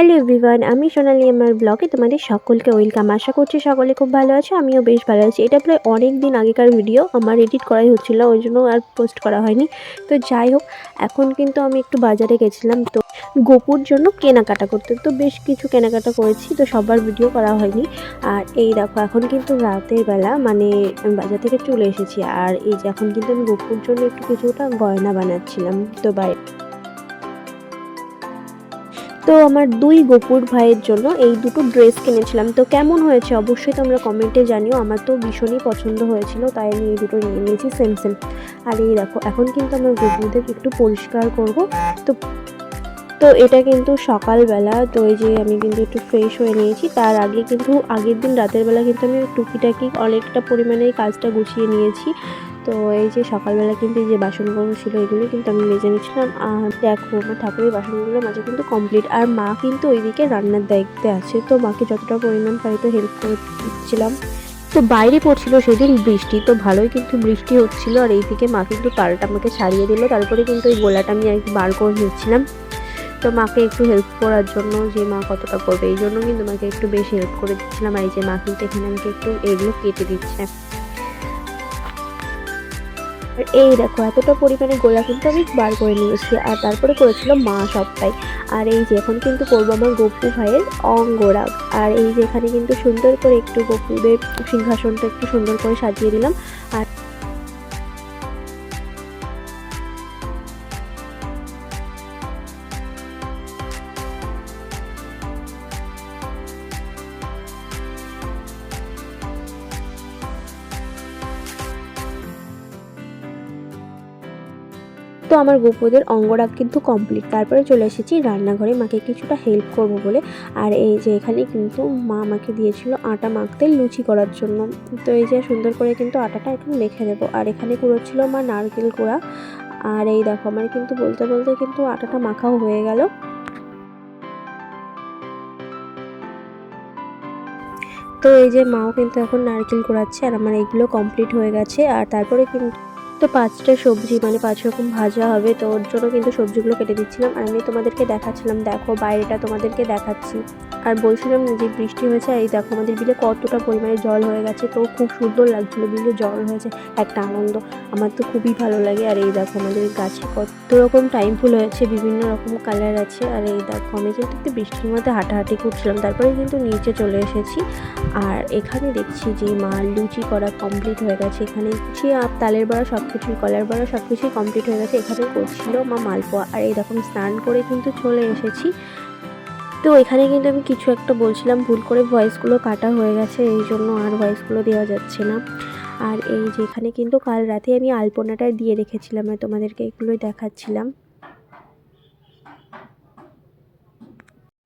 Hello everyone, আমি সোনালি আমার ব্লগে তোমাদের সকলকে ওয়েলকাম। আশা করছি সকলে খুব ভালো আছো, আমিও বেশ ভালো আছি। এটা প্রায় অনেক দিন আগেকার ভিডিও, আমার এডিট করাই হচ্ছিলো, ওই জন্য আর পোস্ট করা হয়নি। তো যাই হোক, এখন কিন্তু আমি একটু বাজারে গেছিলাম তো গোপুর জন্য কেনাকাটা করতে। তো বেশ কিছু কেনাকাটা করেছি, তো সবার ভিডিও করা হয়নি। আর এই দেখো, এখন কিন্তু রাতের বেলা, মানে আমি বাজার থেকে চলে এসেছি। আর এই যে এখন কিন্তু আমি গোপুর জন্য একটু কিছুটা গয়না বানাচ্ছিলাম। তো তো আমার দুই গোপুর ভাইয়ের জন্য এই দুটো ড্রেস কিনেছিলাম। তো কেমন হয়েছে অবশ্যই তোমরা কমেন্টে জানিও। আমার তো ভীষণই পছন্দ হয়েছিল, তাই আমি এই দুটো নিয়ে নিয়েছি সেম সেম। আর এই দেখো, এখন কিন্তু আমার গোপুদের একটু পরিষ্কার করব। তো তো এটা কিন্তু সকালবেলা, তো এই যে আমি কিন্তু একটু ফ্রেশ হয়ে নিয়েছি। তার আগে কিন্তু আগের দিন রাতের বেলা কিন্তু আমি টুকিটাকি অনেকটা পরিমাণে কাজটা গুছিয়ে নিয়েছি। তো এই যে সকালবেলা কিন্তু এই যে বাসনগুলো ছিল, এগুলো কিন্তু আমি মেজে নিচ্ছিলাম। আর দেখো, আমার ঠাকুরের বাসনগুলো মাজা কিন্তু কমপ্লিট। আর মা কিন্তু ওইদিকে রান্নার দায়িত্বে আছে, তো মাকে যতটা পরিমাণ পারি তো হেল্প করে দিচ্ছিলাম। তো বাইরে পড়ছিল সেদিন বৃষ্টি, তো ভালোই কিন্তু বৃষ্টি হচ্ছিল। আর এইদিকে মা কিন্তু পালটা আমাকে ছাড়িয়ে দিল। তারপরে কিন্তু এই গোলাটা আমি আর কি বার করে নিচ্ছিলাম। তো মাকে একটু হেল্প করার জন্য, যে মা কতটা করবে এই জন্য কিন্তু মাকে একটু বেশি হেল্প করে দিচ্ছিলাম। আর এই যে মা কিন্তু এখানে আমাকে একটু এগুলো কেটে দিচ্ছে। আর এই দেখো, এতটা পরিমাণে গোলা কিন্তু আমি বার করে নিয়েছি। আর তারপরে করেছিল মা সবটাই। আর এই যে এখন কিন্তু করবো আমার গপু ভাইয়ের অঙ্গরাগ। আর এই যে এখানে কিন্তু সুন্দর করে একটু গপুদের সিংহাসনটা একটু সুন্দর করে সাজিয়ে দিলাম। আর তো আমার গোপুদের অঙ্গরাগ কিন্তু কমপ্লিট। তারপরে চলে এসেছি রান্নাঘরে মাকে কিছুটা হেল্প করব বলে। আর এই যে এখানে কিন্তু মা আমাকে দিয়েছিল আটা মাখতে লুচি করার জন্য। তো এই যে সুন্দর করে কিন্তু আটাটা এখন মেখে নেবো। আর এখানে কুড়োচ্ছিল মা নারকেল কোড়া। আর এই দেখো, আমার কিন্তু বলতে বলতে কিন্তু আটাটা মাখাও হয়ে গেল। তো এই যে মাও কিন্তু এখন নারকেল কোড়াচ্ছে, আর আমার এইগুলো কমপ্লিট হয়ে গেছে। আর তারপরে কিন্তু তো 5টা সবজি, মানে 5 রকম ভাজা হবে, তো ওর জন্য কিন্তু সবজিগুলো কেটে দিচ্ছিলাম। আর আমি তোমাদেরকে দেখাচ্ছিলাম, দেখো বাইরেটা তোমাদেরকে দেখাচ্ছি। আর বলছিলাম যে বৃষ্টি হয়েছে, আর এই দেখো আমাদের বিলে কতটা পরিমাণে জল হয়ে গেছে। তো খুব সুন্দর লাগছিল, বিলে জল হয়েছে, একটা আনন্দ। আমার তো খুবই ভালো লাগে। আর এই দেখো আমাদের গাছে কত রকম টাইম ফুল হয়েছে, বিভিন্ন রকম কালার আছে। আর এই দেখো, আমি কিন্তু একটু বৃষ্টির মধ্যে হাঁটাহাঁটি করছিলাম, তারপরে কিন্তু নিচে চলে এসেছি। আর এখানে দেখছি যে মা লুচি করা কমপ্লিট হয়ে গেছে। এখানে লুচি আর তালের বড়া সব কিছুই, কলার বড়া সব কিছুই কমপ্লিট হয়ে গেছে। এখানে করছিল মা মালপোয়া। আর এই রকম স্নান করে কিন্তু চলে এসেছি। তো এখানে কিন্তু আমি কিছু একটা বলছিলাম, ভুল করে ভয়েসগুলো কাটা হয়ে গেছে, এই জন্য আর ভয়েসগুলো দেওয়া যাচ্ছে না। আর এই যে এখানে কিন্তু কাল রাতে আমি আলপনাটা দিয়ে রেখেছিলাম, আর তোমাদেরকে এগুলোই দেখাচ্ছিলাম।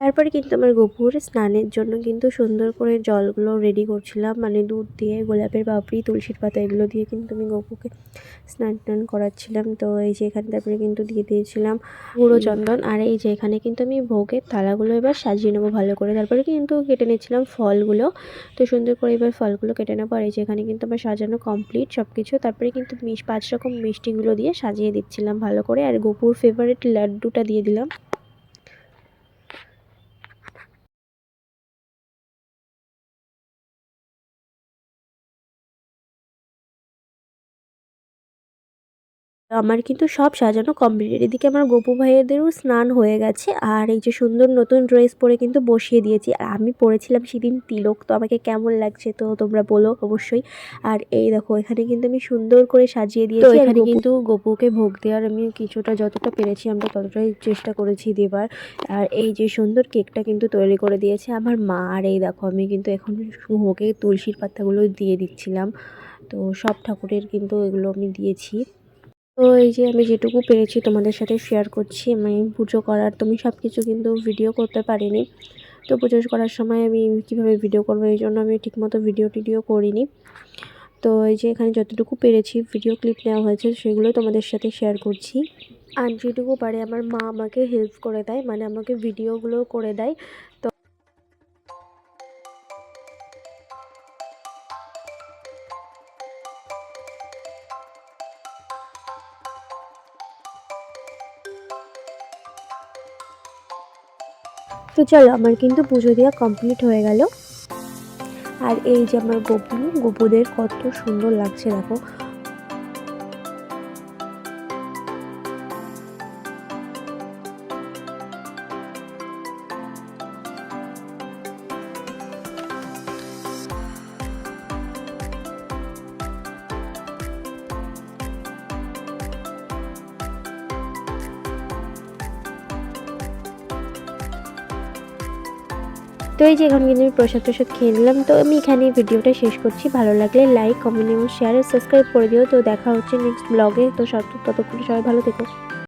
তারপরে কিন্তু আমার গপুর স্নানের জন্য কিন্তু সুন্দর করে জলগুলো রেডি করছিলাম, মানে দুধ দিয়ে, গোলাপের পাপড়ি, তুলসীর পাতা, এগুলো দিয়ে কিন্তু আমি গপুকে স্নান টান করাচ্ছিলাম। তো এই যে এখানে তারপরে কিন্তু দিয়ে দিয়েছিলাম গুঁড়ো চন্দন। আর এই যে এখানে কিন্তু আমি ভোগের থালাগুলো এবার সাজিয়ে নেবো ভালো করে। তারপরে কিন্তু কেটে নিচ্ছিলাম ফলগুলো। তো সুন্দর করে এবার ফলগুলো কেটে নেবো। আর এই যে এখানে কিন্তু আমার সাজানো কমপ্লিট সব কিছু। তারপরে কিন্তু 5 রকম মিষ্টিগুলো দিয়ে সাজিয়ে দিচ্ছিলাম ভালো করে। আর গপুর ফেভারিট লাড্ডুটা দিয়ে দিলাম। আমার কিন্তু সব সাজানো কমপ্লিট। এদিকে আমার গপু ভাইয়েদেরও স্নান হয়ে গেছে। আর এই যে সুন্দর নতুন ড্রেস পরে কিন্তু বসিয়ে দিয়েছি। আর আমি পরেছিলাম সেদিন তিলক, তো আমাকে কেমন লাগছে তো তোমরা বলো অবশ্যই। আর এই দেখো, এখানে কিন্তু আমি সুন্দর করে সাজিয়ে দিয়েছি। তো এখানে কিন্তু গপুকে ভোগ দেওয়ার আমি কিছুটা, যতটা পেরেছি আমরা ততটাই চেষ্টা করেছি দেবার। আর এই যে সুন্দর কেকটা কিন্তু তৈরি করে দিয়েছে আমার মা। আর এই দেখো, আমি কিন্তু এখন ভোগে তুলসীর পাতাগুলো দিয়ে দিচ্ছিলাম। তো সব ঠাকুরের কিন্তু এগুলো আমি দিয়েছি। তো এই যে আমি যেটুকু পেরেছি তোমাদের সাথে শেয়ার করছি। আমি পুজো করার, তুমি সব কিছু কিন্তু ভিডিও করতে পারিনি। তো পুজো করার সময় আমি কীভাবে ভিডিও করবো, এই জন্য আমি ঠিকমতো ভিডিও করিনি। তো এই যে এখানে যতটুকু পেরেছি ভিডিও ক্লিপ নেওয়া হয়েছে, সেগুলো তোমাদের সাথে শেয়ার করছি। আর যেটুকু পারে আমার মা আমাকে হেল্প করে দেয়, মানে আমাকে ভিডিওগুলো করে দেয়। তো তো চলো আমার কিন্তু পুজো দেওয়া কমপ্লিট হয়ে গেল। আর এই যে আমার গোপুদের কত সুন্দর লাগছে দেখো। তো এই যে এখন কিন্তু আমি প্রসাদ খেয়ে নিলাম। তো আমি এখানে ভিডিওটা শেষ করছি। ভালো লাগলে লাইক, কমেন্ট এবং শেয়ার আর সাবস্ক্রাইব করে দিও। তো দেখা হচ্ছে নেক্সট ব্লগে। তো ততক্ষণ সবাই ভালো থেকো।